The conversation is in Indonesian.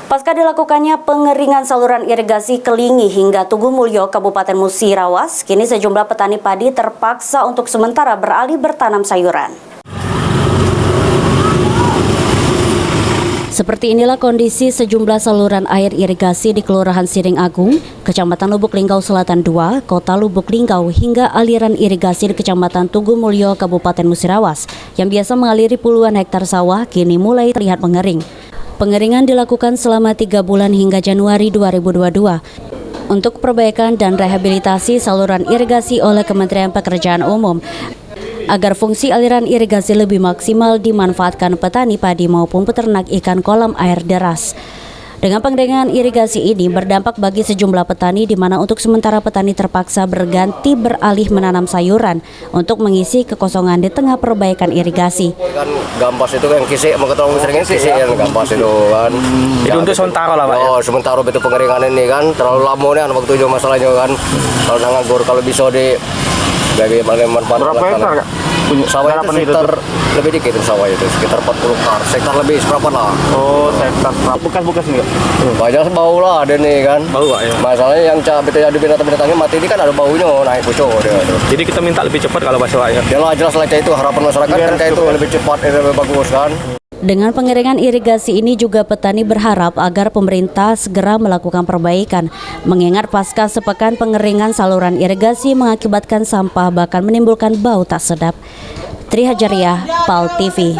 Pasca dilakukannya pengeringan saluran irigasi Kelingi hingga Tugu Mulyo, Kabupaten Musirawas, kini sejumlah petani padi terpaksa untuk sementara beralih bertanam sayuran. Seperti inilah kondisi sejumlah saluran air irigasi di Kelurahan Siring Agung, Kecamatan Lubuk Linggau Selatan 2, Kota Lubuk Linggau, hingga aliran irigasi di Kecamatan Tugu Mulyo, Kabupaten Musirawas, yang biasa mengaliri puluhan hektar sawah, kini mulai terlihat mengering. Pengeringan dilakukan selama 3 bulan hingga Januari 2022 untuk perbaikan dan rehabilitasi saluran irigasi oleh Kementerian Pekerjaan Umum agar fungsi aliran irigasi lebih maksimal dimanfaatkan petani padi maupun peternak ikan kolam air deras. Dengan pengeringan irigasi ini berdampak bagi sejumlah petani, di mana untuk sementara petani terpaksa berganti beralih menanam sayuran untuk mengisi kekosongan di tengah perbaikan irigasi. Kan gampas itu kan kisik, mau ketemu seringnya kisik yang gampas itu kan. Itu untuk sementara lah Pak. Oh, sementara itu pengeringan ini kan terlalu lama nih kan waktu itu masalahnya kan. Kalau nganggur kalau bisa di bagi manfaat. Berapa hektar Kak? Sawah itu sekitar lebih dikit sawah itu sekitar 40 hektar lebih seberapa lah. Oh, hektar bekas-bekas nih. Banyak bau lah ada nih kan. Bau Pak ya. Masalahnya yang ada binatang-binatangnya mati ini kan ada baunya naik pucuk dia. Jadi kita minta lebih cepat kalau Pak ya. Jelas lah itu harapan masyarakat kan kayak itu lebih cepat lebih bagus kan. Dengan pengeringan irigasi ini juga petani berharap agar pemerintah segera melakukan perbaikan, mengingat pasca sepekan pengeringan saluran irigasi mengakibatkan sampah bahkan menimbulkan bau tak sedap. Tri Hajariah, PAL TV.